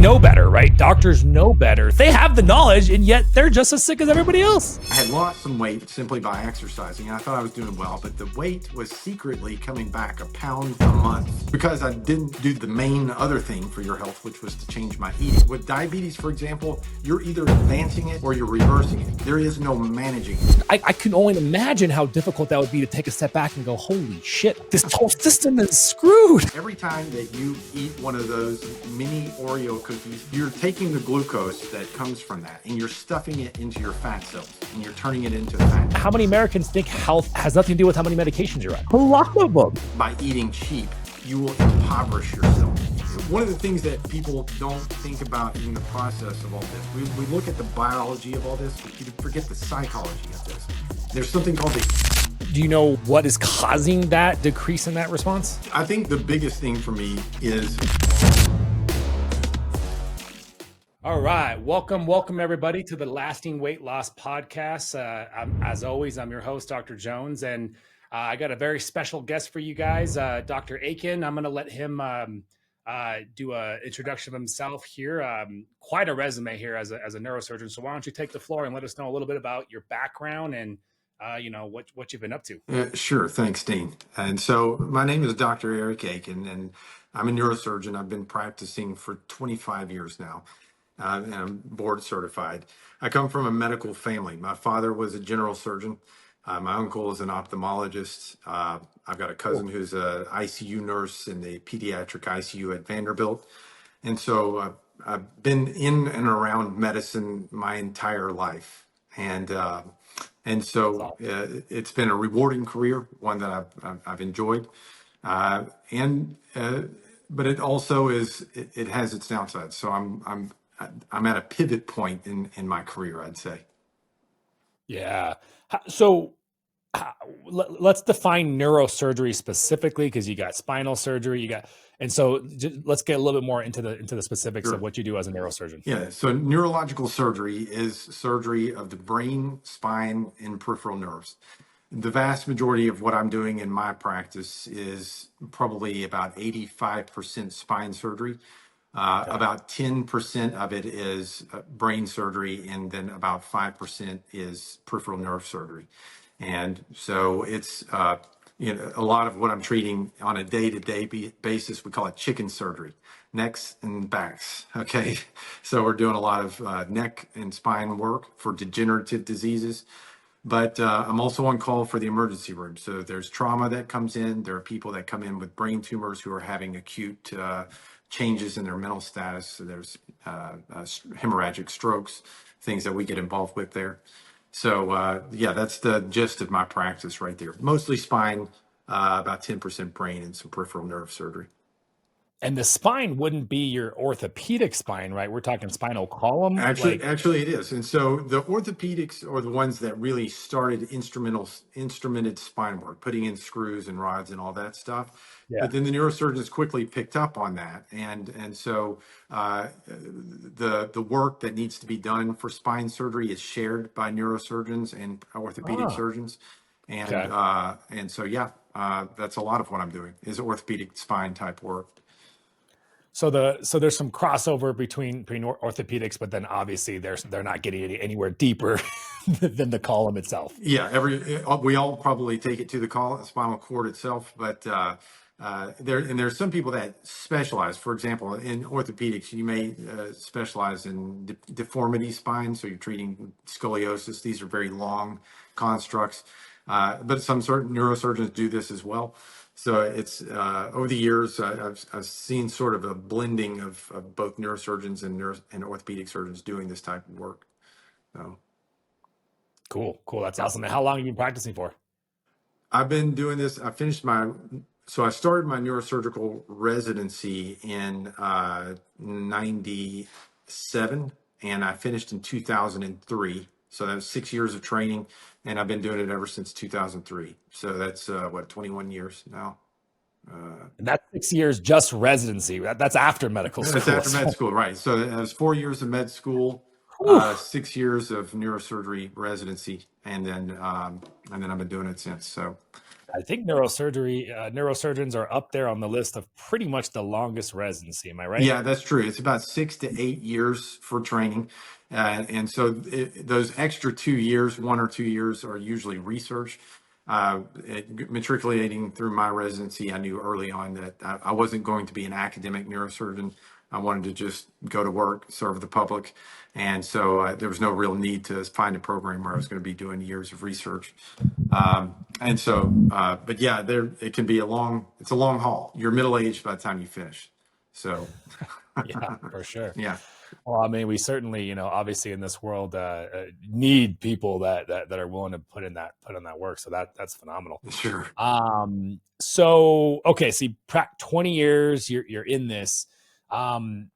know better, right? Doctors know better. They have the knowledge, and yet they're just as sick as everybody else. I had lost some weight simply by exercising. I thought I was doing well, but the weight was secretly coming back a pound a month because I didn't do the main other thing for your health, which was to change my eating. With diabetes, for example, you're either advancing it or you're reversing it. There is no managing it. I can only imagine how difficult that would be to take a step back and go, holy shit, this whole system is screwed. Every time that you eat one of those mini Oreo cookies, you're taking the glucose that comes from that and you're stuffing it into your fat cells and you're turning it into fat. How many Americans think health has nothing to do with how many medications you're on? A lot of them. By eating cheap, you will impoverish yourself. One of the things that people don't think about in the process of all this, we look at the biology of all this, but you forget the psychology of this. There's something called the... Do you know what is causing that decrease in that response? I think the biggest thing for me is... All right. Welcome everybody to the Lasting Weight Loss Podcast. As always, I'm your host, Dr. Jones, and I got a very special guest for you guys, Dr. Aiken. I'm going to let him do an introduction of himself here. Quite a resume here as a neurosurgeon. So why don't you take the floor and let us know a little bit about your background and what you've been up to. Sure. Thanks, Dean. And so my name is Dr. Eric Aiken, and I'm a neurosurgeon. I've been practicing for 25 years now. And I'm board certified. I come from a medical family. My father was a general surgeon. My uncle is an ophthalmologist. I've got a cousin who's an ICU nurse in the pediatric ICU at Vanderbilt. And so I've been in and around medicine my entire life. And so it's been a rewarding career, one that I've enjoyed. But it also it has its downsides. So I'm at a pivot point in my career, I'd say. Yeah. So let's define neurosurgery specifically, because you got spinal surgery, let's get a little bit more into the specifics of what you do as a neurosurgeon. Yeah. So neurological surgery is surgery of the brain, spine, and peripheral nerves. The vast majority of what I'm doing in my practice is probably about 85% spine surgery. About 10% of it is brain surgery, and then about 5% is peripheral nerve surgery. And so it's, a lot of what I'm treating on a day-to-day basis, we call it chicken surgery, necks and backs. Okay. So we're doing a lot of neck and spine work for degenerative diseases. But I'm also on call for the emergency room. So there's trauma that comes in. There are people that come in with brain tumors who are having acute changes in their mental status. So there's hemorrhagic strokes, things that we get involved with there. So that's the gist of my practice right there. Mostly spine, about 10% brain, and some peripheral nerve surgery. And the spine wouldn't be your orthopedic spine, right? We're talking spinal column. Actually, it is. And so the orthopedics are the ones that really started instrumented spine work, putting in screws and rods and all that stuff. Yeah. But then the neurosurgeons quickly picked up on that. And so the work that needs to be done for spine surgery is shared by neurosurgeons and orthopedic surgeons. And that's a lot of what I'm doing is orthopedic spine type work. So there's some crossover between orthopedics, but then obviously they're not getting anywhere deeper than the column itself. Yeah, we all probably take it to the spinal cord itself, but there's some people that specialize. For example, in orthopedics, you may specialize in deformity spine, so you're treating scoliosis. These are very long constructs, but some certain neurosurgeons do this as well. So it's over the years, I've seen sort of a blending of both neurosurgeons and orthopedic surgeons doing this type of work. So. Cool. That's awesome. And how long have you been practicing for? I've been doing this. I started my neurosurgical residency in 97, and I finished in 2003. So that was 6 years of training, and I've been doing it ever since 2003. So that's 21 years now. And that's 6 years just residency. That's after medical school. That's after med school, right? So that was 4 years of med school, 6 years of neurosurgery residency, and then I've been doing it since. So I think neurosurgeons are up there on the list of pretty much the longest residency. Am I right? Yeah, that's true. It's about 6 to 8 years for training. And so those extra 2 years, 1 or 2 years, are usually research. Matriculating through my residency, I knew early on that I wasn't going to be an academic neurosurgeon. I wanted to just go to work, serve the public. And so there was no real need to find a program where I was going to be doing years of research. But yeah, it can be it's a long haul. You're middle aged by the time you finish. So, Yeah, for sure. yeah, Well, I mean, we certainly, obviously in this world, need people that are willing to put in that work. So that's phenomenal. sure. So okay, see, 20 years you're in this, and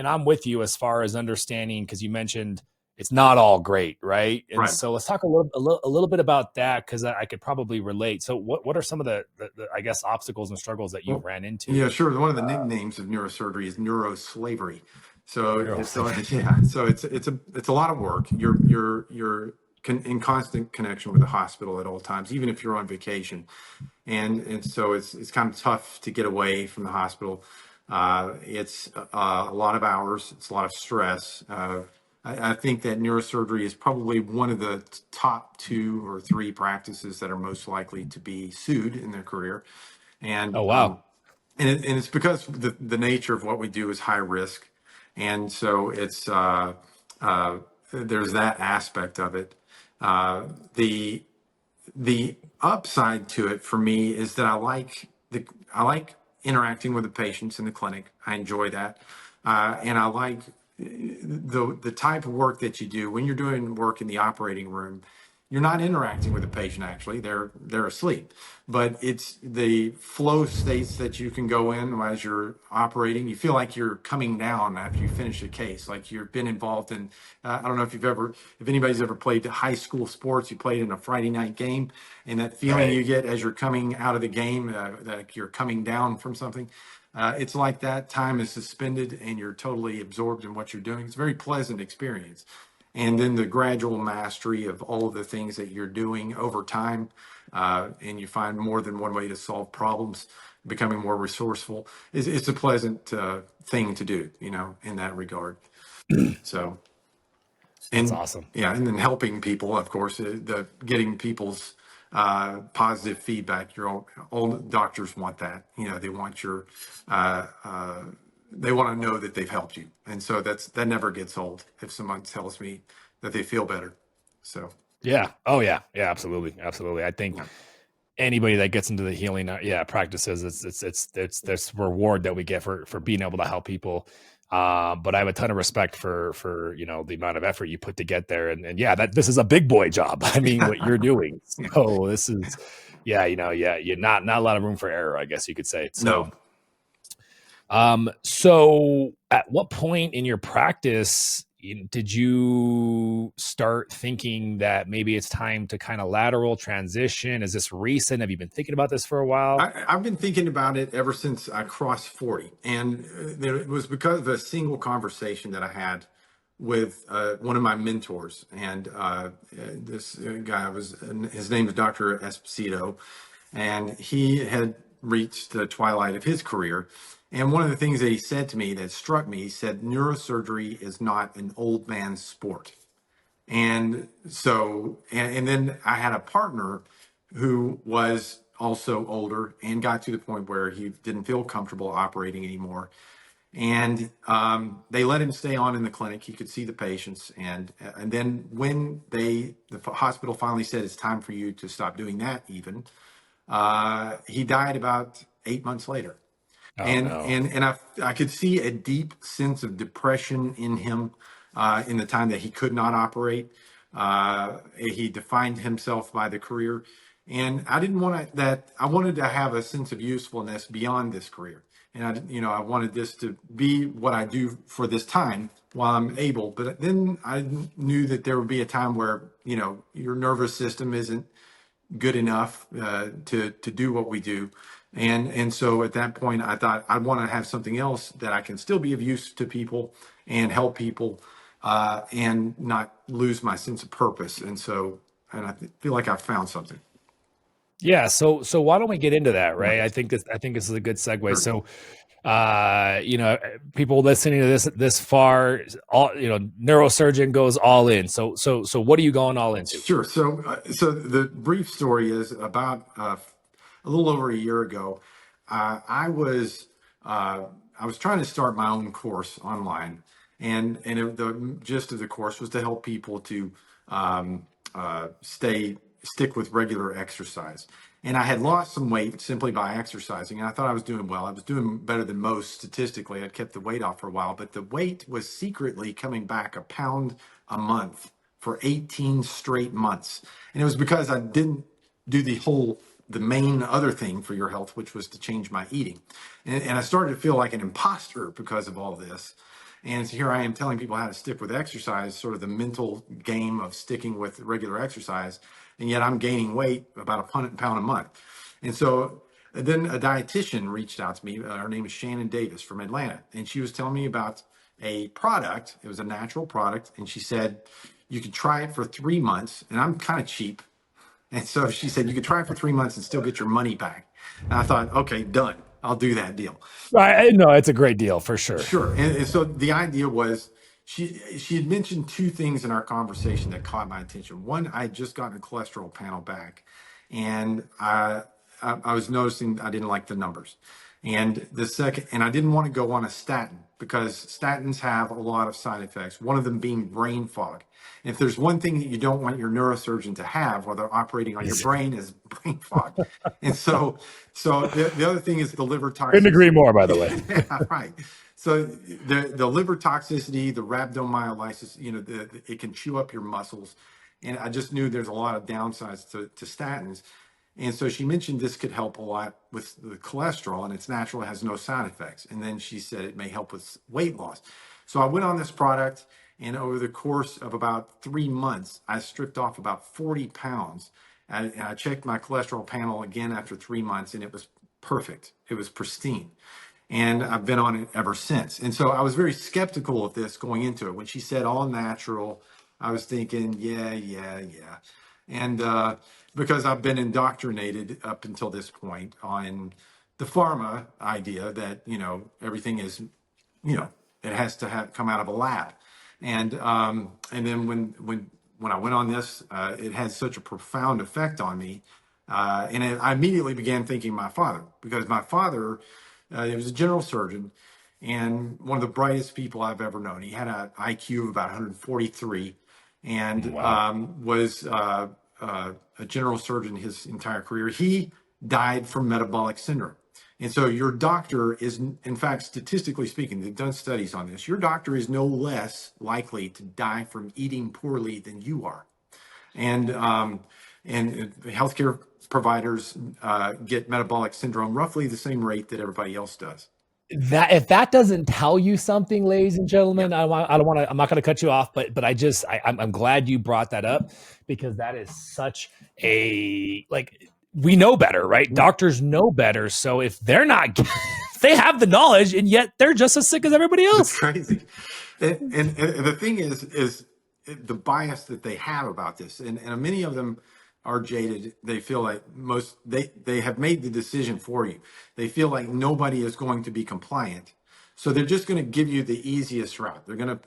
I'm with you as far as understanding, because you mentioned it's not all great, right? And Right. so let's talk a little bit about that, because I could probably relate. So what are some of the I guess obstacles and struggles that you've Well, ran yeah, into? sure. One of the nicknames of neurosurgery is neuroslavery. So Neurosurgery. yeah, so it's a lot of work. You're in constant connection with the hospital at all times, even if you're on vacation, and so it's kind of tough to get away from the hospital. It's a lot of hours. It's a lot of stress. I think that neurosurgery is probably one of the top 2 or 3 practices that are most likely to be sued in their career, Oh and wow. and it's because the nature of what we do is high risk, and so it's there's that aspect of it. Uh, the the upside to it for me is that I like interacting with the patients in the clinic. I enjoy that, and I like the type of work that you do when you're doing work in the operating room. You're not interacting with the patient, actually, they're asleep, but it's the flow states that you can go in as you're operating. You feel like you're coming down after you finish a case, like you've been involved in, I don't know if anybody's ever played high school sports. You played in a Friday night game, and that feeling Right. you get as you're coming out of the game, like you're coming down from something. It's like that time is suspended and you're totally absorbed in what you're doing. It's a very pleasant experience. And then the gradual mastery of all of the things that you're doing over time, and you find more than one way to solve problems, becoming more resourceful. It's a pleasant thing to do, in that regard. So, That's and awesome. yeah, and then helping people, of course, the getting people's positive feedback. All doctors want that. They want uh, uh, they want to know that they've helped you, and so that never gets old. If someone tells me that they feel better, so Yeah. Oh yeah. Yeah. Absolutely. Absolutely. I think yeah, anybody that gets into the healing, practices, it's this reward that we get for being able to help people. But I have a ton of respect for the amount of effort you put to get there, and yeah, that this is a big boy job. I mean, what you're doing. yeah. So this is, yeah, you're not a lot of room for error, I guess you could say. So, No. so at what point in your practice did you start thinking that maybe it's time to kind of lateral transition? Is this recent? Have you been thinking about this for a while? I've been thinking about it ever since I crossed 40. And it was because of a single conversation that I had with one of my mentors. And this guy his name is Dr. Esposito, and he had reached the twilight of his career. And one of the things that he said to me that struck me, he said, neurosurgery is not an old man's sport. And so, and then I had a partner who was also older and got to the point where he didn't feel comfortable operating anymore. And they let him stay on in the clinic. He could see the patients. And then when the hospital finally said it's time for you to stop doing that, even he died about 8 months later. Oh and no. and and I could see a deep sense of depression in him in the time that he could not operate. He defined himself by the career, and I didn't want that. I wanted to have a sense of usefulness beyond this career, and I wanted this to be what I do for this time while I'm able. But then I knew that there would be a time where your nervous system isn't good enough to do what we do. And so at that point, I thought I want to have something else that I can still be of use to people and help people and not lose my sense of purpose. And I feel like I've found something. Yeah. So why don't we get into that, right? Right. I think this is a good segue. Sure. So, people listening to this far, all, neurosurgeon goes all in. So what are you going all into? Sure. So the brief story is about a little over a year ago. I was I was trying to start my own course online, and the gist of the course was to help people to stick with regular exercise. And I had lost some weight simply by exercising, and I thought I was doing well. I was doing better than most statistically. I'd kept the weight off for a while, but the weight was secretly coming back a pound a month for 18 straight months. And it was because I didn't do the main other thing for your health, which was to change my eating. And I started to feel like an imposter because of all this. And so here I am telling people how to stick with exercise, sort of the mental game of sticking with regular exercise. And yet I'm gaining weight about a pound a month. And so then a dietitian reached out to me. Her name is Shannon Davis from Atlanta. And she was telling me about a product. It was a natural product. And she said, you could try it for 3 months. And I'm kind of cheap. And so she said, you could try it for 3 months and still get your money back. And I thought, okay, done. I'll do that deal. Right. No, it's a great deal for sure. Sure. And so the idea was she had mentioned two things in our conversation that caught my attention. One, I had just gotten a cholesterol panel back, and I was noticing I didn't like the numbers. And the second, and I didn't want to go on a statin because statins have a lot of side effects, one of them being brain fog. And if there's one thing that you don't want your neurosurgeon to have while they're operating on your brain is brain fog. And so the other thing is the liver toxicity. Couldn't agree more, by the way. Yeah, right. So the liver toxicity, the rhabdomyolysis, it can chew up your muscles. And I just knew there's a lot of downsides to statins. And so she mentioned this could help a lot with the cholesterol, and it's natural, it has no side effects. And then she said it may help with weight loss. So I went on this product, and over the course of about 3 months, I stripped off about 40 pounds. And I checked my cholesterol panel again after 3 months, and it was perfect. It was pristine. And I've been on it ever since. And so I was very skeptical of this going into it. When she said all natural, I was thinking, yeah. And because I've been indoctrinated up until this point on the pharma idea that, everything is, it has to come out of a lab. And then when I went on this, it had such a profound effect on me. I immediately began thinking my father, because my father, he was a general surgeon and one of the brightest people I've ever known. He had an IQ of about 143 and Wow. was a general surgeon his entire career. He died from metabolic syndrome. And so your doctor is, in fact, statistically speaking, they've done studies on this. Your doctor is no less likely to die from eating poorly than you are. And healthcare providers get metabolic syndrome roughly the same rate that everybody else does. That if that doesn't tell you something, ladies and Yeah. gentlemen, I don't want to. I'm not going to cut you off, but I'm glad you brought that up because that is such a we know better, right? Doctors know better. So if they're not, they have the knowledge, and yet they're just as sick as everybody It's else. crazy. And the thing is the bias that they have about this. And many of them are jaded. They feel like they have made the decision for you. They feel like nobody is going to be compliant. So they're just going to give you the easiest route. They're just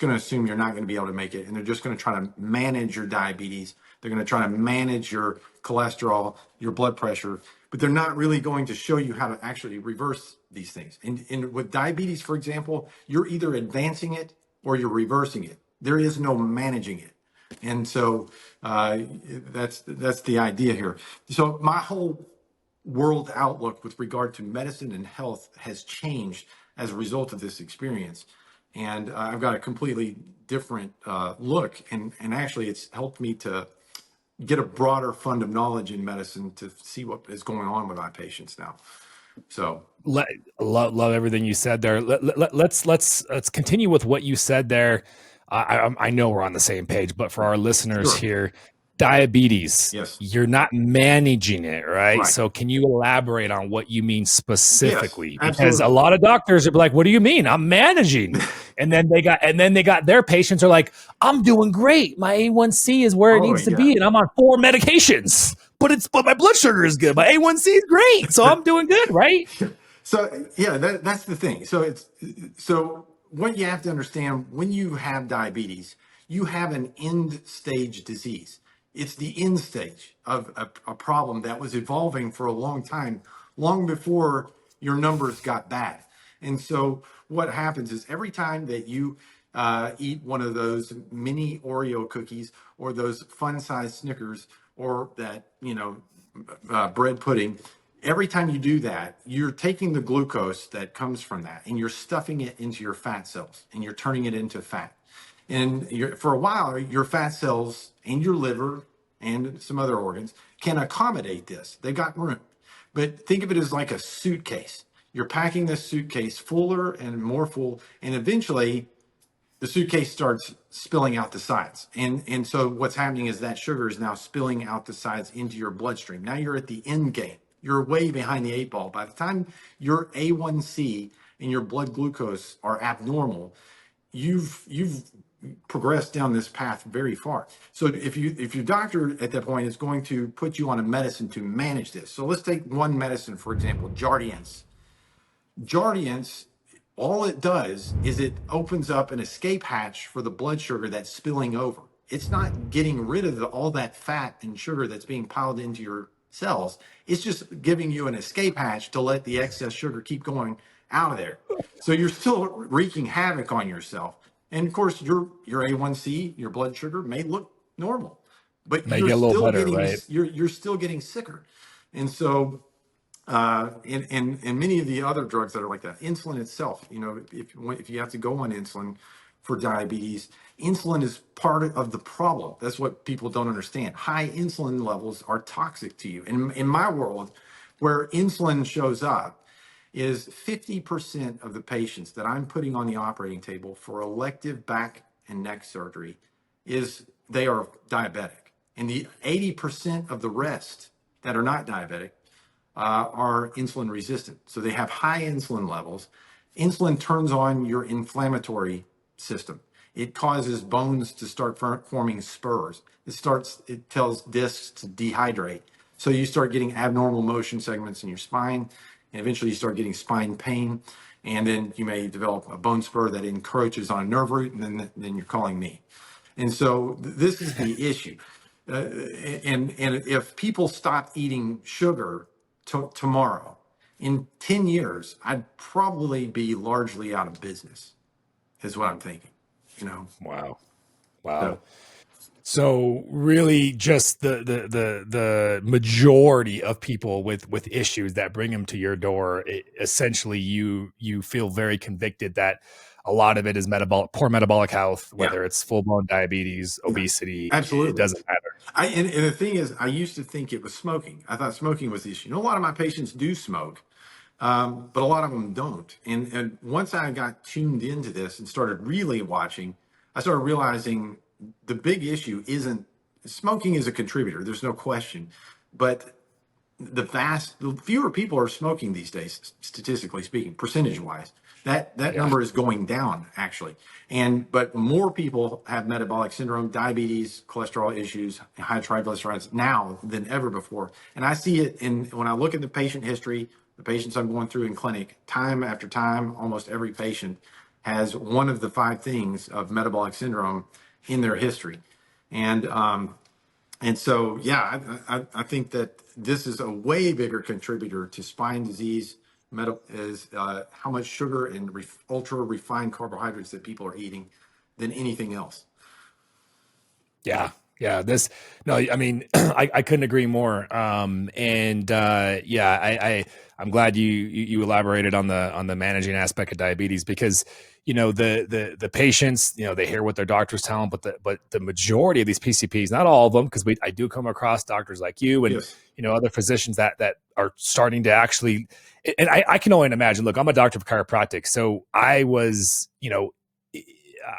going to assume you're not going to be able to make it. And they're just going to try to manage your diabetes. They're going to try to manage your cholesterol, your blood pressure, but they're not really going to show you how to actually reverse these things. And with diabetes, for example, you're either advancing it or you're reversing it. There is no managing it. And so that's the idea here. So my whole world outlook with regard to medicine and health has changed as a result of this experience. And I've got a completely different look. And actually, it's helped me to get a broader fund of knowledge in medicine to see what is going on with my patients now. So Love everything you said there. Let's continue with what you said there. I know we're on the same page, but for our listeners sure. here, diabetes, Yes. you're not managing it, right? Right. So can you elaborate on what you mean specifically? Yes, Because a absolutely. lot of doctors are like, what do you mean? I'm managing. And then they got their patients are like, I'm doing great. My A1C is where it Oh needs to yeah. be, and I'm on 4 medications. But my blood sugar is good. My A1C is great, so I'm doing good, right? So yeah, that's the thing. So what you have to understand when you have diabetes, you have an end stage disease. It's the end stage of a problem that was evolving for a long time, long before your numbers got bad. And so what happens is every time that you eat one of those mini Oreo cookies or those fun-sized Snickers or that, bread pudding, every time you do that, you're taking the glucose that comes from that and you're stuffing it into your fat cells and you're turning it into fat. And for a while, your fat cells and your liver and some other organs can accommodate this. They've got room. But think of it as like a suitcase. You're packing this suitcase fuller and more full, and eventually the suitcase starts spilling out the sides. And so what's happening is that sugar is now spilling out the sides into your bloodstream. Now you're at the end game. You're way behind the 8 ball. By the time your A1C and your blood glucose are abnormal, you've progressed down this path very far. So if your doctor at that point is going to put you on a medicine to manage this. So let's take one medicine, for example, Jardiance. Jardiance, all it does is it opens up an escape hatch for the blood sugar that's spilling over. It's not getting rid of all that fat and sugar that's being piled into your cells. It's just giving you an escape hatch to let the excess sugar keep going out of there. So you're still wreaking havoc on yourself. And of course, your A1C, your blood sugar may look normal, but Make it a little better, right? you're still getting sicker. And so and many of the other drugs that are like that, insulin itself, if you have to go on insulin for diabetes, insulin is part of the problem. That's what people don't understand. High insulin levels are toxic to you. And in my world, where insulin shows up is 50% of the patients that I'm putting on the operating table for elective back and neck surgery they are diabetic. And the 80% of the rest that are not diabetic are insulin resistant. So they have high insulin levels. Insulin turns on your inflammatory system. It causes bones to start forming spurs. It tells discs to dehydrate. So you start getting abnormal motion segments in your spine, and eventually you start getting spine pain. And then you may develop a bone spur that encroaches on a nerve root, and then you're calling me. And so this is the issue. And if people stop eating sugar tomorrow, in 10 years, I'd probably be largely out of business, is what I'm thinking. Wow. So, Wow. So really just the majority of people with issues that bring them to your door, essentially you feel very convicted that a lot of it is poor metabolic health, yeah, whether it's full-blown diabetes, obesity, it absolutely. doesn't matter. And the thing is, I used to think it was smoking. I thought smoking was the issue. A lot of my patients do smoke, but a lot of them don't. And once I got tuned into this and started really watching, I started realizing the big issue isn't smoking is a contributor. There's no question, but the fewer people are smoking these days, statistically speaking, percentage wise. That Yeah. number is going down actually, but more people have metabolic syndrome, diabetes, cholesterol issues, high triglycerides now than ever before. And I see it when I look at the patient history, the patients I'm going through in clinic, time after time, almost every patient has one of the 5 things of metabolic syndrome in their history, and so, yeah, I think that this is a way bigger contributor to spine disease, is how much sugar and ultra refined carbohydrates that people are eating than anything else. Yeah. Yeah. I mean, I couldn't agree more. I'm glad you elaborated on the managing aspect of diabetes, because, the patients, they hear what their doctors tell them, but the majority of these PCPs, not all of them, because I do come across doctors like you and, Yes. other physicians that are starting to actually, and I can only imagine, look, I'm a doctor of chiropractic. So I was,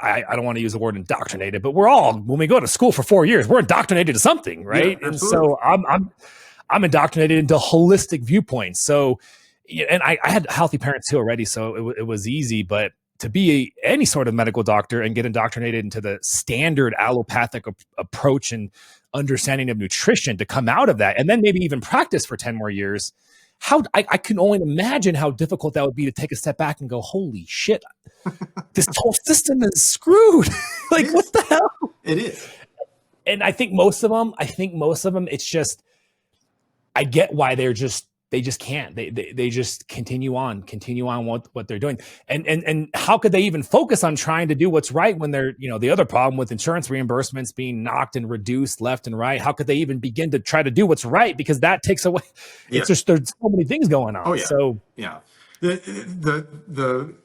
I don't want to use the word indoctrinated, but we're all, when we go to school for 4 years, we're indoctrinated to something, Yeah, right? And absolutely. so I'm indoctrinated into holistic viewpoints. So, and I had healthy parents too already, so it was easy. But to be any sort of medical doctor and get indoctrinated into the standard allopathic approach and understanding of nutrition to come out of that and then maybe even practice for 10 more years. How I can only imagine how difficult that would be to take a step back and go, holy shit, this whole system is screwed. Like, what the hell? It is. And I think most of them, it's just, I get why they just can't. They just continue on what they're doing. And how could they even focus on trying to do what's right when they're, the other problem with insurance reimbursements being knocked and reduced left and right? How could they even begin to try to do what's right? Because that takes away. Yeah. It's just, there's so many things going on. Oh, yeah. So yeah. The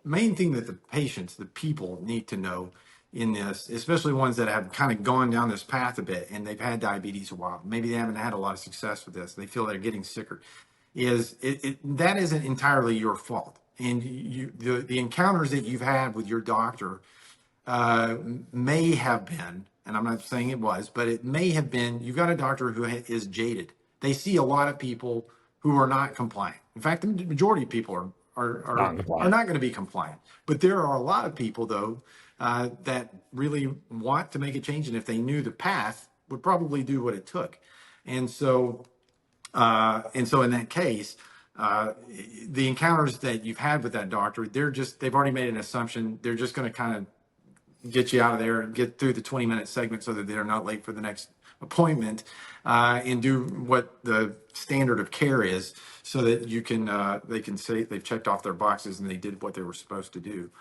main thing that the patients, the people need to know in this, especially ones that have kind of gone down this path a bit and they've had diabetes a while, maybe they haven't had a lot of success with this, they feel they're getting sicker, is that isn't entirely your fault. And the encounters that you've had with your doctor may have been, and I'm not saying it was, but it may have been, you've got a doctor who is jaded. They see a lot of people who are not compliant. In fact, the majority of people are not going to be compliant. But there are a lot of people, though, that really want to make a change, and if they knew the path, would probably do what it took. And so in that case, the encounters that you've had with that doctor, they've already made an assumption. They're just going to kind of get you out of there and get through the 20-minute segment so that they're not late for the next appointment, and do what the standard of care is, so that they can say they've checked off their boxes and they did what they were supposed to do.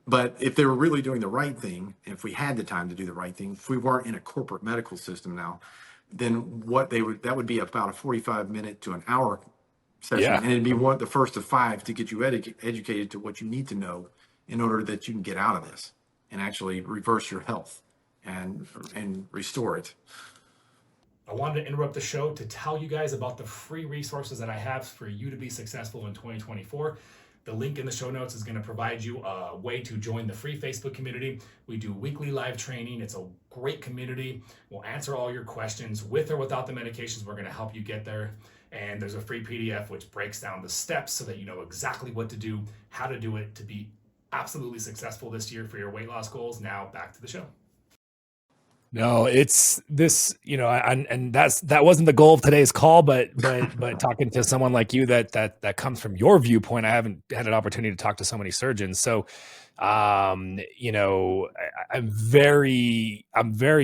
But if they were really doing the right thing, if we had the time to do the right thing, if we weren't in a corporate medical system now, then that would be about a 45-minute to an hour session. Yeah. And it'd be the first of 5 to get you educated to what you need to know in order that you can get out of this and actually reverse your health and restore it. I wanted to interrupt the show to tell you guys about the free resources that I have for you to be successful in 2024. The link in the show notes is going to provide you a way to join the free Facebook community. We do weekly live training. It's a great community. We'll answer all your questions with or without the medications. We're going to help you get there. And there's a free PDF which breaks down the steps so that you know exactly what to do, how to do it to be absolutely successful this year for your weight loss goals. Now back to the show. No, it's this, and that wasn't the goal of today's call, but talking to someone like you that comes from your viewpoint, I haven't had an opportunity to talk to so many surgeons. So, I'm very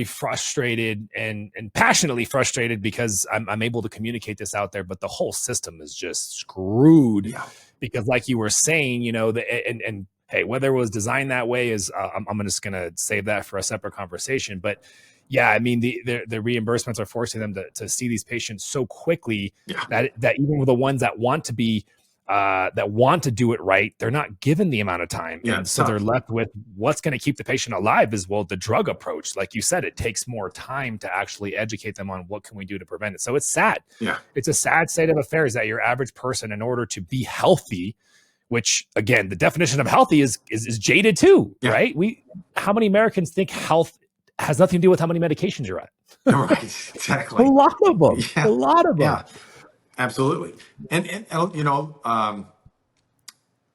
frustrated and passionately frustrated because I'm able to communicate this out there, but the whole system is just screwed because, like you were saying, and hey, whether it was designed that way is, I'm just going to save that for a separate conversation. But yeah, I mean, the reimbursements are forcing them to see these patients so quickly that even with the ones that want to be, that want to do it right, they're not given the amount of time. And so they're left with what's going to keep the patient alive is, well, the drug approach. Like you said, it takes more time to actually educate them on what can we do to prevent it. So it's sad. Yeah. It's a sad state of affairs that your average person, in order to be healthy, which again, the definition of healthy is jaded too, right? How many Americans think health has nothing to do with how many medications you're on? Right, exactly. A lot of them. A lot of them. Yeah, absolutely. And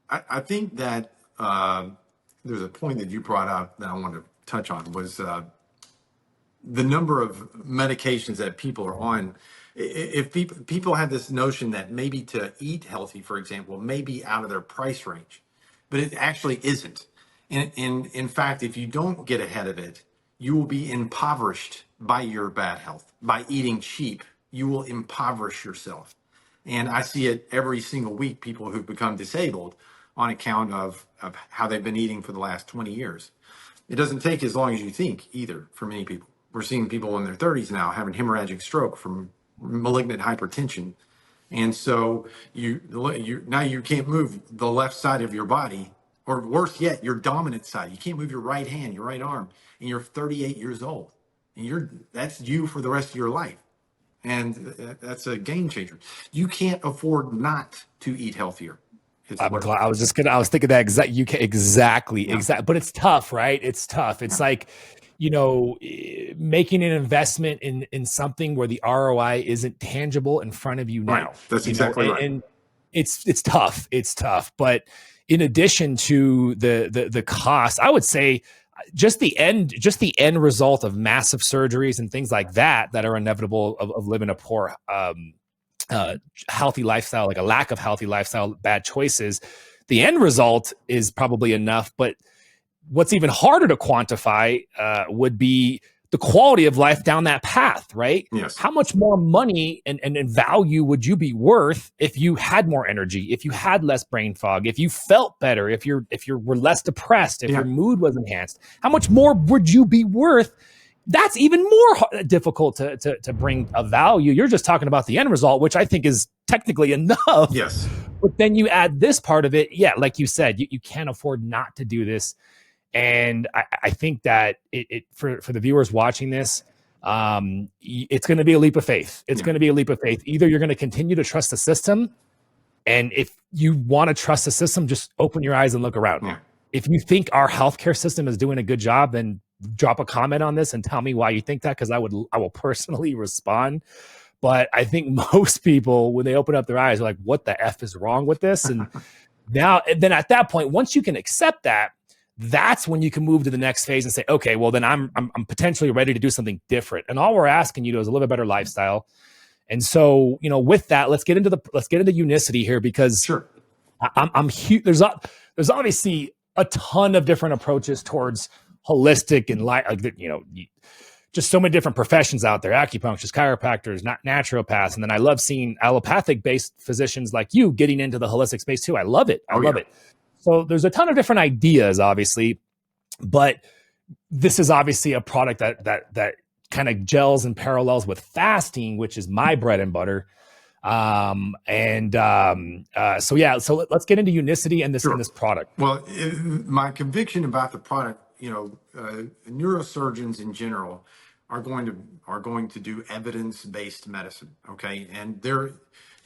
I think that there's a point that you brought up that I wanted to touch on was the number of medications that people are on. If people have this notion that maybe to eat healthy, for example, may be out of their price range, but it actually isn't. And in fact, if you don't get ahead of it, you will be impoverished by your bad health. By eating cheap, you will impoverish yourself. And I see it every single week, people who've become disabled on account of how they've been eating for the last 20 years. It doesn't take as long as you think either for many people. We're seeing people in their 30s now having hemorrhagic stroke from malignant hypertension. And so now you can't move the left side of your body, or worse yet, your dominant side. You can't move your right hand, your right arm, and you're 38 years old. And that's you for the rest of your life. And that's a game changer. You can't afford not to eat healthier. I was thinking that exactly. But it's tough, right? It's tough. It's like, making an investment in something where the ROI isn't tangible in front of you now. Right. That's exactly right. And it's tough. It's tough. But in addition to the cost, I would say just the end result of massive surgeries and things like that are inevitable of living a poor healthy lifestyle, like a lack of healthy lifestyle, bad choices. The end result is probably enough, but what's even harder to quantify would be the quality of life down that path, right? Yes. How much more money and value would you be worth if you had more energy, if you had less brain fog, if you felt better, if you were less depressed, if your mood was enhanced? How much more would you be worth? That's even more difficult to bring a value. You're just talking about the end result, which I think is technically enough. Yes. But then you add this part of it. Yeah, like you said, you can't afford not to do this. And I think that for the viewers watching this, it's going to be a leap of faith. It's going to be a leap of faith. Either you're going to continue to trust the system, and if you want to trust the system, just open your eyes and look around. Yeah. If you think our healthcare system is doing a good job, then drop a comment on this and tell me why you think that, because I will personally respond. But I think most people, when they open up their eyes, are like, what the F is wrong with this? And then at that point, once you can accept that, that's when you can move to the next phase and say, okay, well then I'm potentially ready to do something different. And all we're asking you to is live a better lifestyle. And so, with that, let's get into Unicity here, because sure. I'm huge. There's obviously a ton of different approaches towards holistic and just so many different professions out there: acupuncturists, chiropractors, naturopaths. And then I love seeing allopathic based physicians like you getting into the holistic space too. I love it. I love it. So there's a ton of different ideas, obviously, but this is obviously a product that kind of gels and parallels with fasting, which is my bread and butter. So let's get into Unicity and this product. Well, my conviction about the product, neurosurgeons in general are going to do evidence-based medicine. Okay, and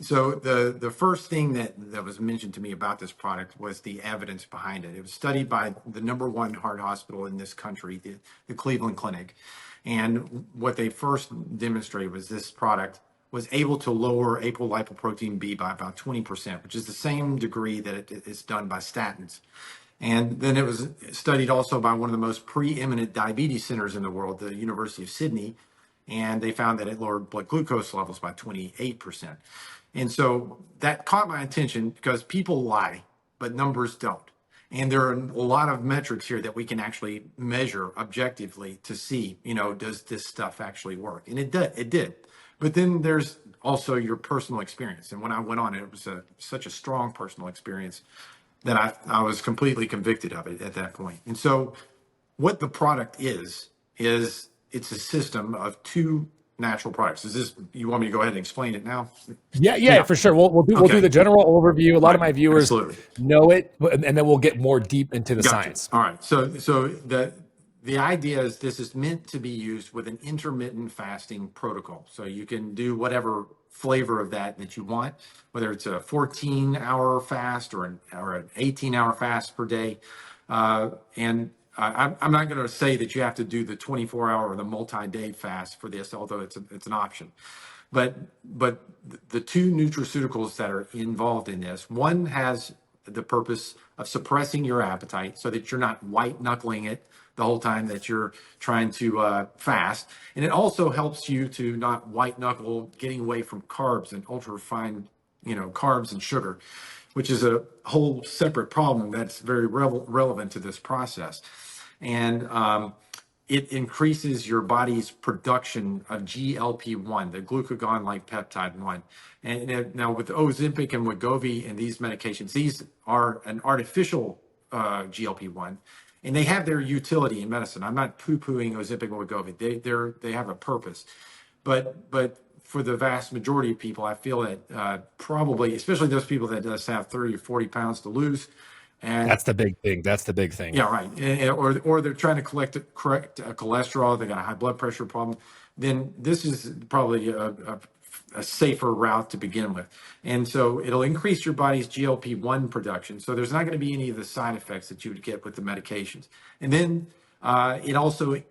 so the first thing that was mentioned to me about this product was the evidence behind it. It was studied by the #1 heart hospital in this country, the Cleveland Clinic. And what they first demonstrated was this product was able to lower apolipoprotein B by about 20%, which is the same degree that it's done by statins. And then it was studied also by one of the most preeminent diabetes centers in the world, the University of Sydney. And they found that it lowered blood glucose levels by 28%. And so that caught my attention because people lie, but numbers don't. And there are a lot of metrics here that we can actually measure objectively to see, does this stuff actually work? And it did. But then there's also your personal experience. And when I went on, it was such a strong personal experience that I was completely convicted of it at that point. And so what the product is it's a system of two natural products. You want me to go ahead and explain it now? Yeah, for sure. We'll do the general overview. A lot of my viewers know it, and then we'll get more deep into the science. All right. So the idea is this is meant to be used with an intermittent fasting protocol. So you can do whatever flavor of that you want, whether it's a 14-hour fast or an 18-hour fast per day. And I'm not going to say that you have to do the 24-hour or the multi-day fast for this, although it's an option. But the two nutraceuticals that are involved in this, one has the purpose of suppressing your appetite so that you're not white knuckling it the whole time that you're trying to fast. And it also helps you to not white knuckle getting away from carbs and ultra refined, carbs and sugar, which is a whole separate problem that's very relevant to this process. And it increases your body's production of GLP-1, the glucagon-like peptide 1. And now with Ozempic and Wegovy and these medications, these are an artificial GLP-1, and they have their utility in medicine. I'm not poo-pooing Ozempic and Wegovy. They have a purpose. But for the vast majority of people, I feel that probably, especially those people that just have 30 or 40 pounds to lose, and that's the big thing. Yeah, right. Or they're trying to correct cholesterol. They got a high blood pressure problem. Then this is probably a safer route to begin with. And so it'll increase your body's GLP-1 production. So there's not going to be any of the side effects that you would get with the medications. And then it also, I'm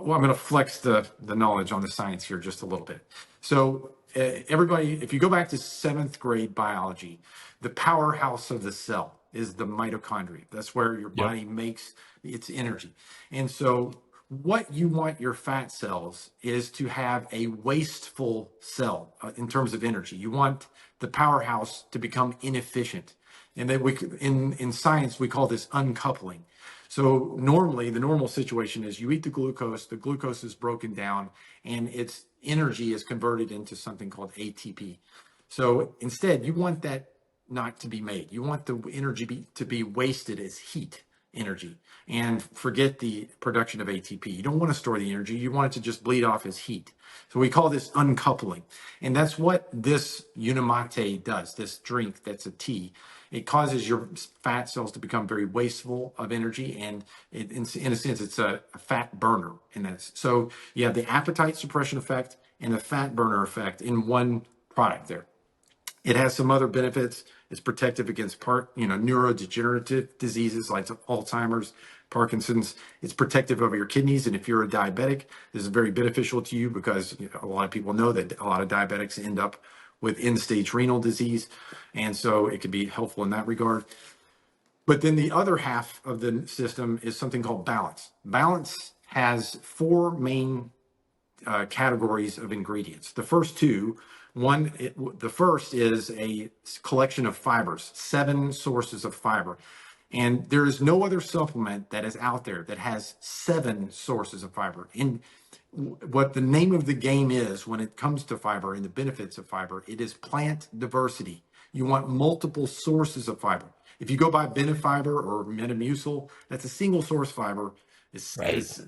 going to flex the knowledge on the science here just a little bit. So everybody, if you go back to seventh grade biology, the powerhouse of the cell is the mitochondria. That's where your Yep. body makes its energy. And so, what you want your fat cells is to have a wasteful cell in terms of energy. You want the powerhouse to become inefficient. And then in science, we call this uncoupling. So normally, the normal situation is you eat the glucose is broken down, and its energy is converted into something called ATP. So instead, you want that not to be made. You want the energy to be wasted as heat energy and forget the production of ATP. You don't want to store the energy. You want it to just bleed off as heat. So we call this uncoupling. And that's what this Unimate does, this drink that's a tea. It causes your fat cells to become very wasteful of energy. And in a sense, it's a fat burner in that. So you have the appetite suppression effect and the fat burner effect in one product there. It has some other benefits. It's protective against neurodegenerative diseases like Alzheimer's, Parkinson's. It's protective of your kidneys. And if you're a diabetic, this is very beneficial to you because a lot of people know that a lot of diabetics end up with end-stage renal disease. And so it can be helpful in that regard. But then the other half of the system is something called balance. Balance has four main categories of ingredients. The first two, the first is a collection of fibers, 7 sources of fiber. And there is no other supplement that is out there that has 7 sources of fiber. And what the name of the game is when it comes to fiber and the benefits of fiber, it is plant diversity. You want multiple sources of fiber. If you go buy benefiber or metamucil, that's a single source fiber. Right. It's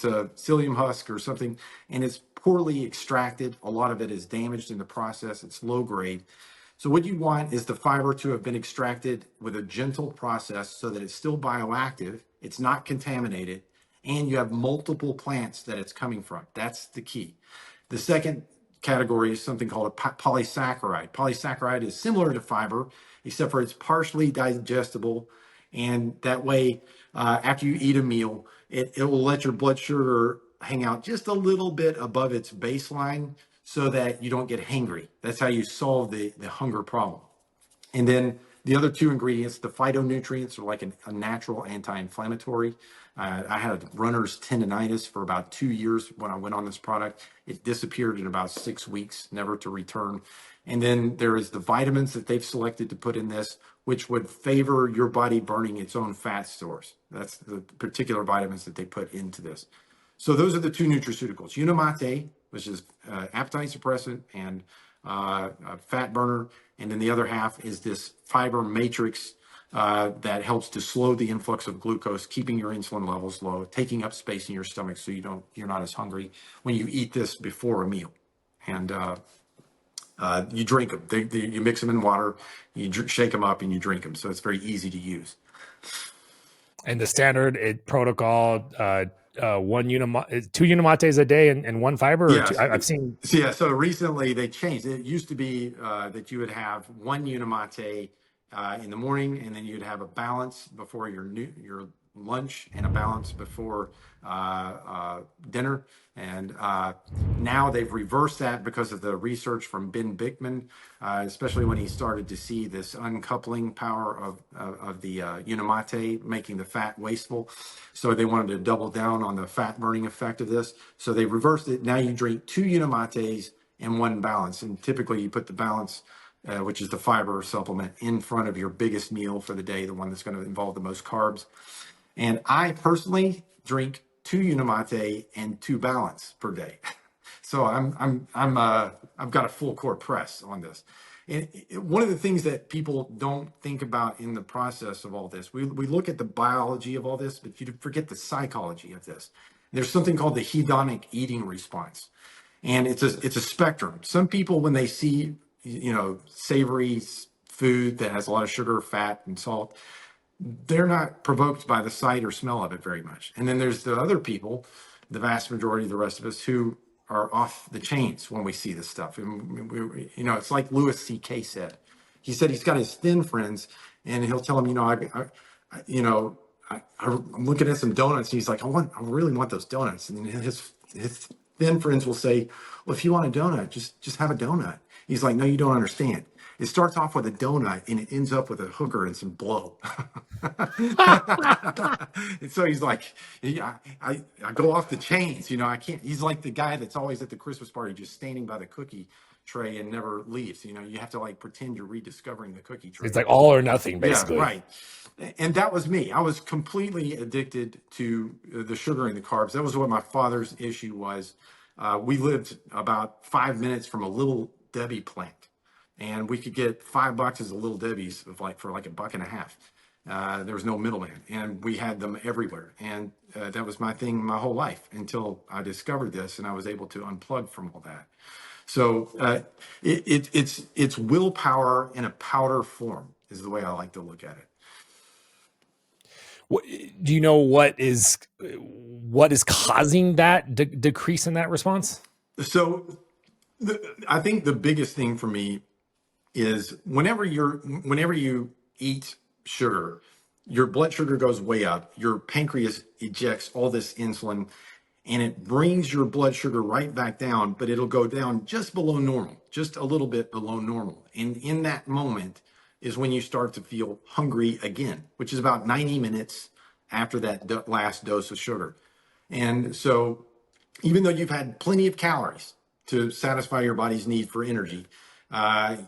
a psyllium husk or something, and it's poorly extracted. A lot of it is damaged in the process. It's low grade. So what you want is the fiber to have been extracted with a gentle process so that it's still bioactive, it's not contaminated, and you have multiple plants that it's coming from. That's the key. The second category is something called a polysaccharide. Polysaccharide is similar to fiber, except for it's partially digestible. And that way, after you eat a meal, it will let your blood sugar hang out just a little bit above its baseline so that you don't get hangry. That's how you solve the hunger problem. And then the other two ingredients, the phytonutrients, are like a natural anti-inflammatory. I had runner's tendonitis for about 2 years when I went on this product. It disappeared in about 6 weeks, never to return. And then there is the vitamins that they've selected to put in this, which would favor your body burning its own fat stores. That's the particular vitamins that they put into this. So those are the two nutraceuticals. Unimate, which is appetite suppressant and a fat burner. And then the other half is this fiber matrix that helps to slow the influx of glucose, keeping your insulin levels low, taking up space in your stomach so you're not as hungry when you eat this before a meal. And you drink them. You mix them in water, you shake them up, and you drink them. So it's very easy to use. And the standard protocol, two Unimates a day and one fiber. Or two, Yes. I've seen. So recently they changed. It used to be that you would have one Unimate in the morning, and then you'd have a balance before your lunch and a balance before dinner. And now they've reversed that because of the research from Ben Bickman, especially when he started to see this uncoupling power of the Unimate, making the fat wasteful. So they wanted to double down on the fat burning effect of this. So they reversed it. Now you drink 2 Unimates and 1 balance. And typically you put the balance, which is the fiber supplement, in front of your biggest meal for the day, the one that's going to involve the most carbs. And I personally drink 2 Unimate and 2 balance per day. So I've got a full court press on this. And one of the things that people don't think about in the process of all this, we look at the biology of all this, but you forget the psychology of this. There's something called the hedonic eating response. And it's a spectrum. Some people, when they see, savory food that has a lot of sugar, fat, and salt, they're not provoked by the sight or smell of it very much. And then there's the other people, the vast majority of the rest of us, who are off the chains when we see this stuff. And it's like Louis C.K. said. He said he's got his thin friends, and he'll tell them, I'm looking at some donuts, and he's like, I really want those donuts. And his Then friends will say, well, if you want a donut, just have a donut. He's like, no, you don't understand. It starts off with a donut and it ends up with a hooker and some blow. And so he's like, yeah, I go off the chains, I can't. He's like the guy that's always at the Christmas party, just standing by the cookie tray and never leaves. You have to like pretend you're rediscovering the cookie It's tray. like all or nothing, Yeah, basically. right. And that was me. I was completely addicted to the sugar and the carbs. That was what my father's issue was. We lived about 5 minutes from a Little Debbie plant, and we could get 5 boxes of Little Debbie's for like $1.50. There was no middleman, and we had them everywhere. And that was my thing my whole life until I discovered this, and I was able to unplug from all that. So it's willpower in a powder form is the way I like to look at it. Do you know what is causing that decrease in that response? So I think the biggest thing for me is whenever you eat sugar, your blood sugar goes way up, your pancreas ejects all this insulin, and it brings your blood sugar right back down, but it'll go down just below normal, just a little bit below normal. And in that moment is when you start to feel hungry again, which is about 90 minutes after that last dose of sugar. And so even though you've had plenty of calories to satisfy your body's need for energy,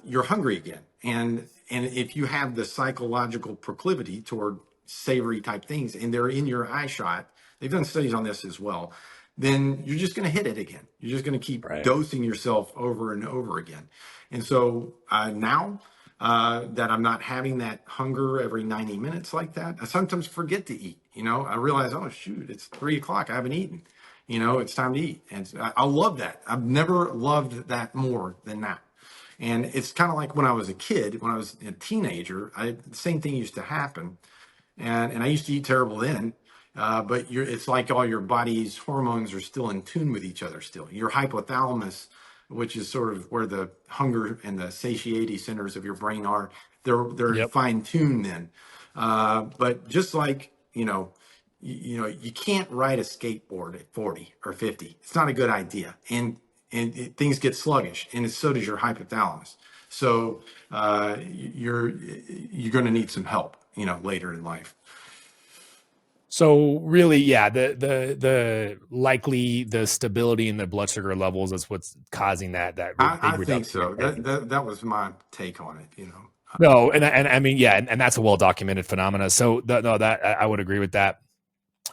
you're hungry again. And if you have the psychological proclivity toward savory type things, and they're in your eye shot, they've done studies on this as well, then you're just going to hit it again. You're just going to keep dosing yourself over and over again. And so now that I'm not having that hunger every 90 minutes like that, I sometimes forget to eat. I realize, oh, shoot, it's 3 o'clock. I haven't eaten. It's time to eat. And I love that. I've never loved that more than now. And it's kind of like when I was a kid, when I was a teenager, the same thing used to happen. And I used to eat terrible then. But it's like all your body's hormones are still in tune with each other still. Your hypothalamus, which is sort of where the hunger and the satiety centers of your brain are, they're fine tuned then. But just like, you can't ride a skateboard at 40 or 50. It's not a good idea. And things get sluggish, and so does your hypothalamus. So you're going to need some help, later in life. So really, yeah, the likely the stability in the blood sugar levels is what's causing that big I think reduction. so. That was my take on it. No, and I mean, yeah, and that's a well documented phenomena. So that I would agree with that.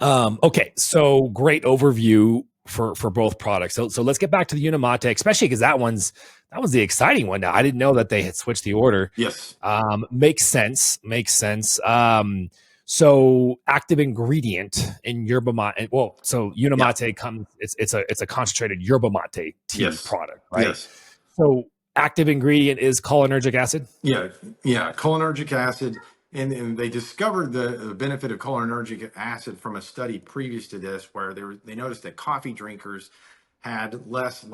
Okay, so great overview for both products. So let's get back to the Unimate, especially because that one's the exciting one. Now I didn't know that they had switched the order. Yes. Makes sense. So active ingredient in Yerba Mate. Well, so Unimate comes. It's a concentrated Yerba Mate tea product, right? Yes. So active ingredient is cholinergic acid. Yeah, cholinergic acid. And they discovered the benefit of cholinergic acid from a study previous to this, where they noticed that coffee drinkers had less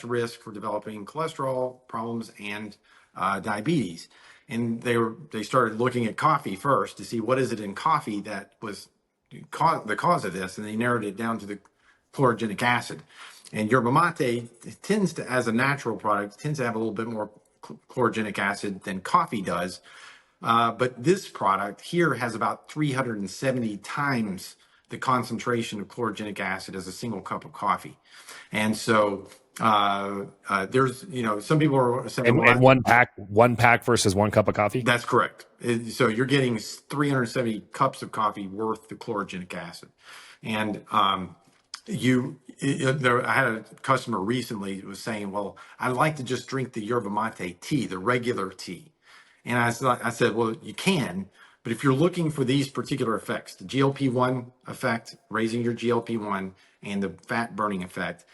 risk for developing cholesterol problems and diabetes. And they started looking at coffee first to see what is it in coffee that was the cause of this, and they narrowed it down to the chlorogenic acid. And Yerba Mate tends to, as a natural product, tends to have a little bit more chlorogenic acid than coffee does. But this product here has about 370 times the concentration of chlorogenic acid as a single cup of coffee. And so there's, some people are saying, and one pack versus 1 cup of coffee. That's correct. So you're getting 370 cups of coffee worth the chlorogenic acid. And I had a customer recently who was saying, well, I like to just drink the Yerba Mate tea, the regular tea. And I said, well, you can, but if you're looking for these particular effects, the GLP-1 effect, raising your GLP-1, and the fat burning effect,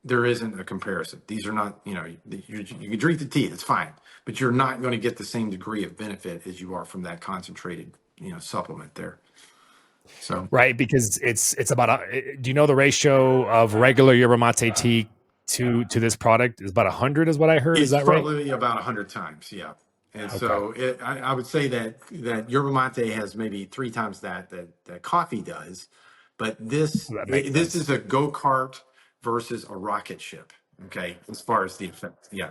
there isn't a comparison. These are not, you can drink the tea, that's fine, but you're not going to get the same degree of benefit as you are from that concentrated, supplement there. So right, because it's about do you know the ratio of regular Yerba Mate tea to this product is about 100 is what I heard. Is that right? It's probably about 100 times, yeah. And so I would say that Yerba Mate has maybe 3 times that coffee does, but this is a go-kart versus a rocket ship. Okay, as far as the effect, yeah.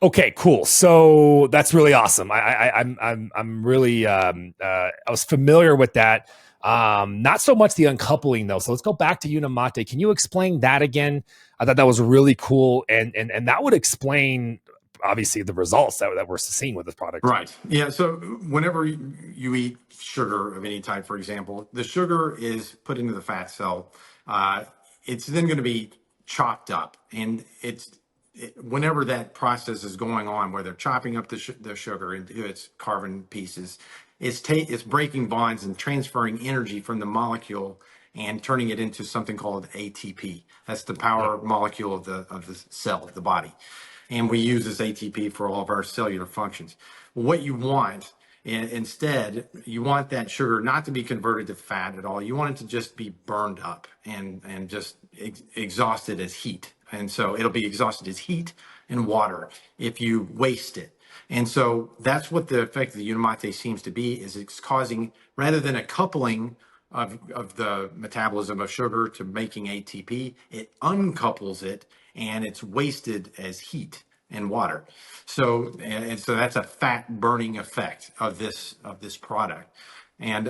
Okay, cool. So that's really awesome. I'm really I was familiar with that. Not so much the uncoupling though. So let's go back to Unimate. Can you explain that again? I thought that was really cool, and that would explain obviously the results that we're seeing with this product. Right. Yeah. So whenever you eat sugar of any type, for example, the sugar is put into the fat cell. Uh, it's then going to be chopped up, and whenever that process is going on, where they're chopping up the sugar into its carbon pieces, it's breaking bonds and transferring energy from the molecule and turning it into something called ATP. That's the Yeah. power molecule of the cell of the body, and we use this ATP for all of our cellular functions. What you want, instead, you want that sugar not to be converted to fat at all. You want it to just be burned up and just exhausted as heat. And so it'll be exhausted as heat and water if you waste it. And so that's what the effect of the Unimate seems to be, is it's causing, rather than a coupling of the metabolism of sugar to making ATP, it uncouples it and it's wasted as heat and water. So and so that's a fat burning effect of this product, and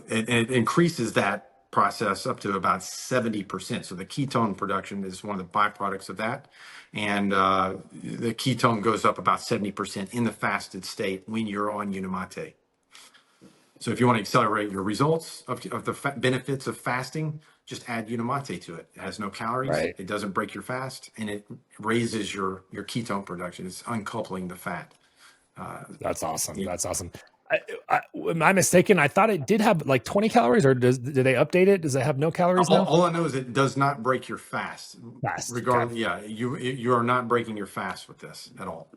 it increases that process up to about 70%. So the ketone production is one of the byproducts of that, and the ketone goes up about 70% in the fasted state when you're on Unimate. So if you want to accelerate your results of the benefits of fasting, just add Unimate to it. It has no calories, Right. it doesn't break your fast, and it raises your ketone production. It's uncoupling the fat. That's awesome. Yeah. That's awesome. Am I mistaken? I thought it did have like 20 calories, or did they update it? Does it have no calories now? All I know is it does not break your fast. Fast. Okay. Regardless, yeah, you are not breaking your fast with this at all.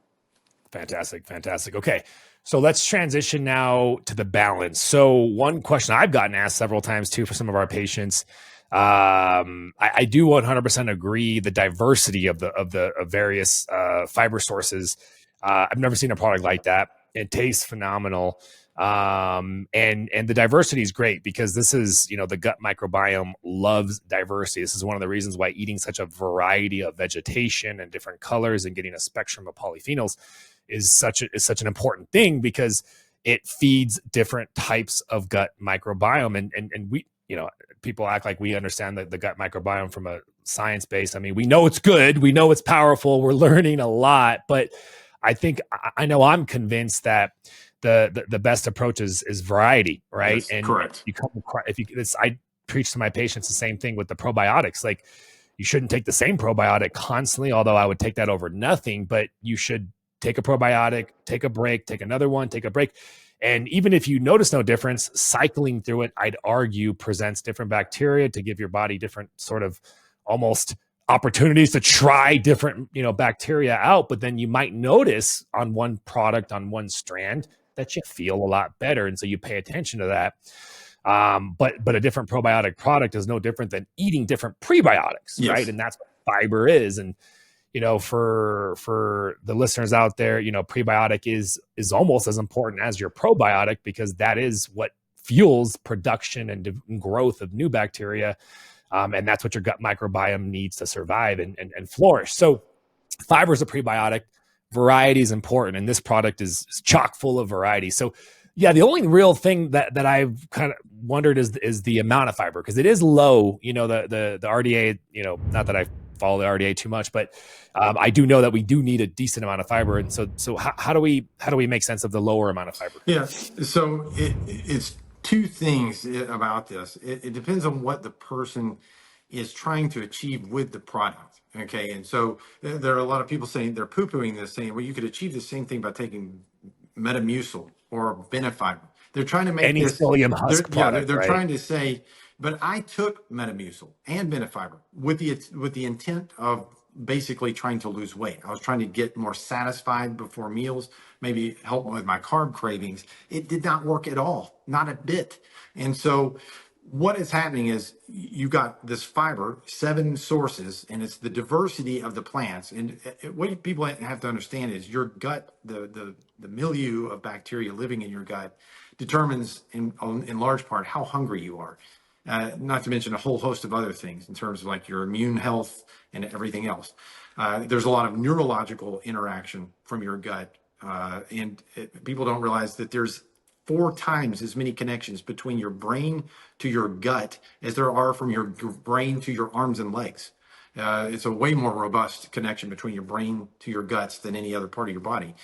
Fantastic. Fantastic. Okay. So let's transition now to the balance. So one question I've gotten asked several times too for some of our patients. I do 100% agree the diversity of the various fiber sources. I've never seen a product like that. It tastes phenomenal. And the diversity is great because this is, the gut microbiome loves diversity. This is one of the reasons why eating such a variety of vegetation and different colors and getting a spectrum of polyphenols is such an important thing, because it feeds different types of gut microbiome. And we, people act like we understand the gut microbiome from a science base. I mean, we know it's good, we know it's powerful, we're learning a lot, but I know I'm convinced that the best approach is variety, right? Yes, And correct. I preach to my patients the same thing with the probiotics. Like, you shouldn't take the same probiotic constantly, although I would take that over nothing, but you should take a probiotic, take a break, take another one, take a break. And even if you notice no difference, cycling through it, I'd argue, presents different bacteria to give your body different sort of almost opportunities to try different, bacteria out. But then you might notice on one product, on one strand, that you feel a lot better. And so you pay attention to that. But a different probiotic product is no different than eating different prebiotics, right? Yes. And that's what fiber is. And for the listeners out there, prebiotic is almost as important as your probiotic, because that is what fuels production and growth of new bacteria. And that's what your gut microbiome needs to survive and flourish. So fiber is a prebiotic. Variety is important, and this product is chock full of variety. So yeah, the only real thing that I've kind of wondered is the amount of fiber, because it is low. The RDA, not that I follow the RDA too much, but I do know that we do need a decent amount of fiber. And so how do we make sense of the lower amount of fiber? Yeah. So it's two things about this. It depends on what the person is trying to achieve with the product. Okay. And so there are a lot of people saying they're poo-pooing this, saying, well, you could achieve the same thing by taking Metamucil or Benefiber. They're trying to make Any this, psyllium husk product, they're right? trying to say, but I took Metamucil and Benefiber with the intent of basically trying to lose weight. I was trying to get more satisfied before meals, maybe help with my carb cravings. It did not work at all, not a bit. And so what is happening is you got this fiber, 7 sources, and it's the diversity of the plants. And what people have to understand is your gut, the milieu of bacteria living in your gut determines in large part how hungry you are. not to mention a whole host of other things in terms of like your immune health and everything else. There's a lot of neurological interaction from your gut. People don't realize that there's 4 times as many connections between your brain to your gut as there are from your brain to your arms and legs. It's a way more robust connection between your brain to your guts than any other part of your body.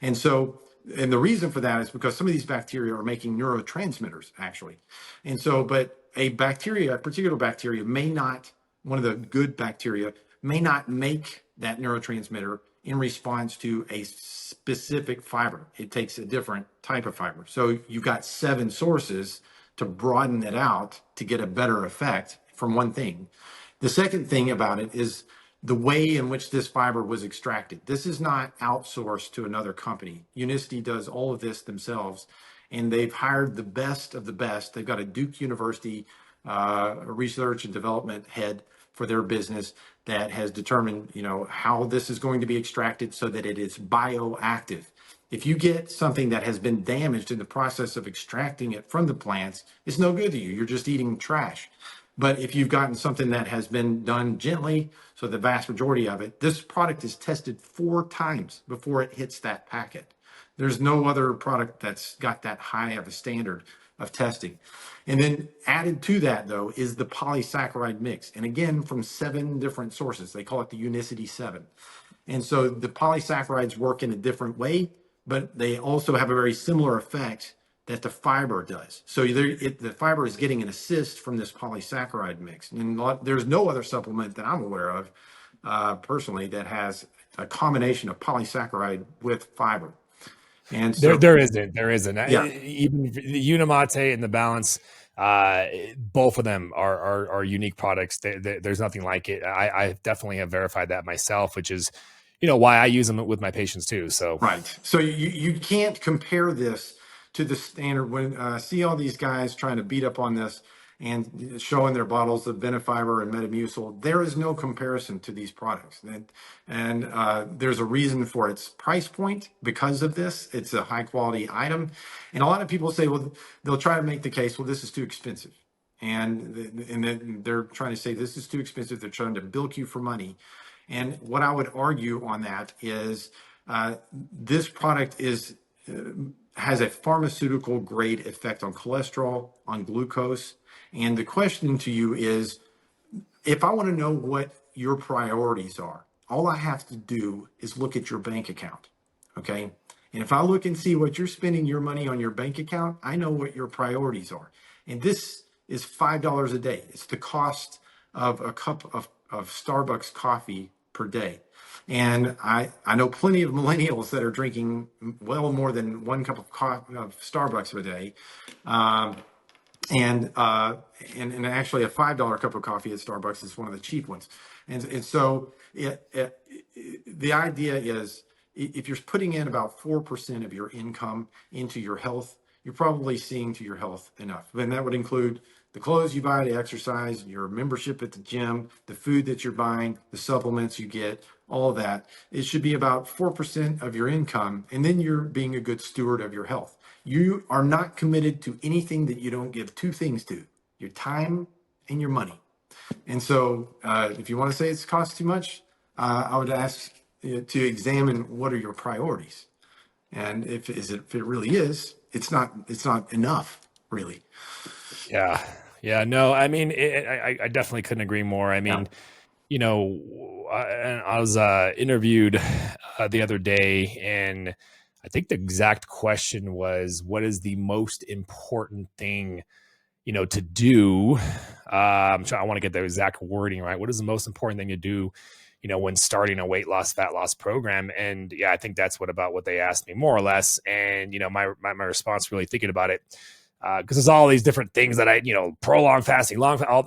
And so, and the reason for that is because some of these bacteria are making neurotransmitters actually. And so, but a bacteria, a particular bacteria may not, one of the good bacteria may not make that neurotransmitter in response to a specific fiber. It takes a different type of fiber. So you've got 7 sources to broaden it out to get a better effect from one thing. The second thing about it is the way in which this fiber was extracted. This is not outsourced to another company. Unicity does all of this themselves, and they've hired the best of the best. They've got a Duke University research and development head for their business that has determined, how this is going to be extracted so that it is bioactive. If you get something that has been damaged in the process of extracting it from the plants, it's no good to you. You're just eating trash. But if you've gotten something that has been done gently, so the vast majority of it, this product is tested 4 times before it hits that packet. There's no other product that's got that high of a standard of testing. And then added to that, though, is the polysaccharide mix. And again, from 7 different sources. They call it the Unicity 7. And so the polysaccharides work in a different way, but they also have a very similar effect that the fiber does. So the fiber is getting an assist from this polysaccharide mix. And there's no other supplement that I'm aware of personally that has a combination of polysaccharide with fiber. And so, there isn't. yeah, Even the Unimate and the Balance, both of them are unique products. There's nothing like it. I definitely have verified that myself, which is, why I use them with my patients too. So right. So you can't compare this to the standard. When see all these guys trying to beat up on this and showing their bottles of Benefiber and Metamucil, there is no comparison to these products. And there's a reason for its price point because of this. It's a high quality item. And a lot of people say, well, they'll try to make the case, well, this is too expensive. And then they're trying to say this is too expensive. They're trying to bilk you for money. And what I would argue on that is this product has a pharmaceutical grade effect on cholesterol, on glucose. And the question to you is, if I want to know what your priorities are, all I have to do is look at your bank account. Okay. And if I look and see what you're spending your money on your bank account, I know what your priorities are. And this is $5 a day. It's the cost of a cup of Starbucks coffee per day. And I know plenty of millennials that are drinking well more than 1 cup of Starbucks a day. And actually a $5 cup of coffee at Starbucks is one of the cheap ones. And so the idea is, if you're putting in about 4% of your income into your health, you're probably seeing to your health enough. And that would include the clothes you buy to exercise, your membership at the gym, the food that you're buying, the supplements you get, all of that. It should be about 4% of your income. And then you're being a good steward of your health. You are not committed to anything that you don't give 2 things to: your time and your money. And so if you want to say it's cost too much, I would ask to examine what are your priorities. And if it really is, it's not enough, really. yeah, no, I mean, I definitely couldn't agree more. I Yeah. mean, I was interviewed the other day, and I think the exact question was, what is the most important thing, to do? I want to get the exact wording right. What is the most important thing to do, when starting a weight loss, fat loss program? And yeah, I think that's what they asked me, more or less. And, my response, really thinking about it, because there's all these different things that prolonged fasting,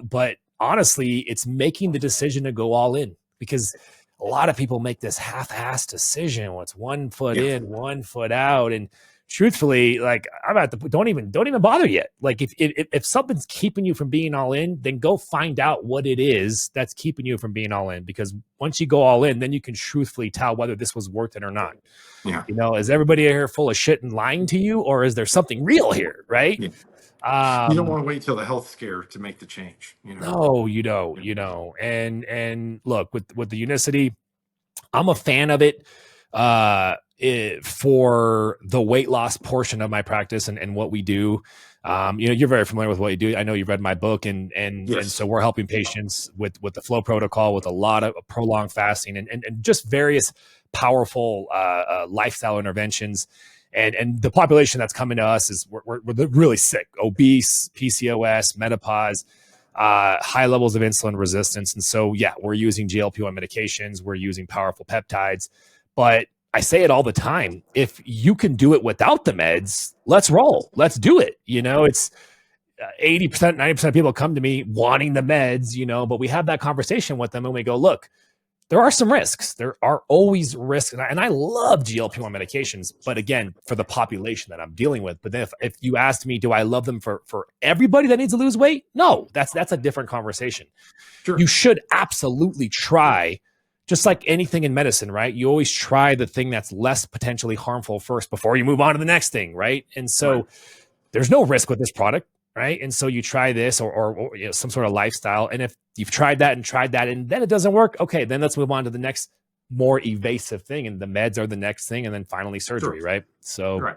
but honestly, it's making the decision to go all in, because a lot of people make this half-assed decision when it's 1 foot Yeah. in, 1 foot out. And truthfully, like I'm at the don't even bother yet. Like if something's keeping you from being all in, then go find out what it is that's keeping you from being all in. Because once you go all in, then you can truthfully tell whether this was worth it or not. Yeah. You know, is everybody here full of shit and lying to you, or is there something real here? Right. Yeah. You don't want to wait till the health scare to make the change. You know. No, you don't. You know, and look with the Unicity, I'm a fan of it. For the weight loss portion of my practice and what we do. You know, you're very familiar with what you do. I know you've read my book, and so we're helping patients with the flow protocol, with a lot of prolonged fasting and just various powerful lifestyle interventions. And the population that's coming to us is we're really sick, obese, PCOS, menopause, high levels of insulin resistance. And so, yeah, we're using GLP-1 medications. We're using powerful peptides, but I say it all the time. If you can do it without the meds, let's roll. Let's do it. You know, it's 80%, 90% of people come to me wanting the meds, you know, but we have that conversation with them and we go, look, there are some risks. There are always risks. And I love GLP-1 medications, but again, for the population that I'm dealing with. But then if you asked me, do I love them for everybody that needs to lose weight? No, that's a different conversation. Sure. You should absolutely try. Just like anything in medicine, right? You always try the thing that's less potentially harmful first before you move on to the next thing, right? And so there's no risk with this product, right? And so you try this or you know, some sort of lifestyle. And if you've tried that and then it doesn't work, okay, then let's move on to the next more evasive thing. And the meds are the next thing. And then finally surgery, right? So,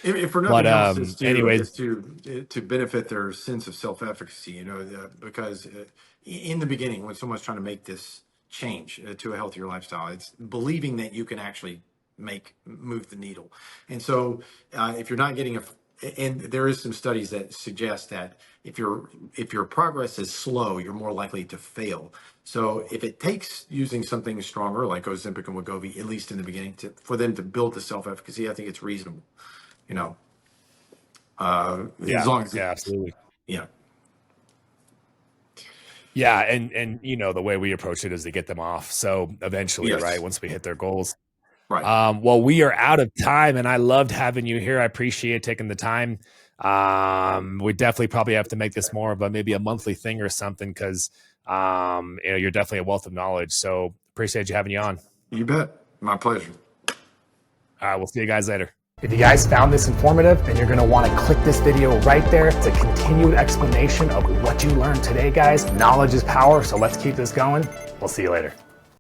if for nothing else, is to benefit their sense of self-efficacy, you know, because in the beginning, when someone's trying to make this change to a healthier lifestyle, it's believing that you can actually move the needle. And so if you're not getting and there is some studies that suggest that if your progress is slow, you're more likely to fail. So if it takes using something stronger like Ozempic and Wegovy, at least in the beginning, for them to build the self-efficacy, I think it's reasonable, you know. As long as absolutely. Yeah. Yeah, and you know, the way we approach it is to get them off. So eventually, right, once we hit their goals. Right. Well, we are out of time, and I loved having you here. I appreciate taking the time. We definitely probably have to make this more of maybe a monthly thing or something, because you know, you're definitely a wealth of knowledge. So appreciate you having you on. You bet. My pleasure. All right, we'll see you guys later. If you guys found this informative, then you're going to want to click this video right there. It's a continued explanation of what you learned today, guys. Knowledge is power, so let's keep this going. We'll see you later.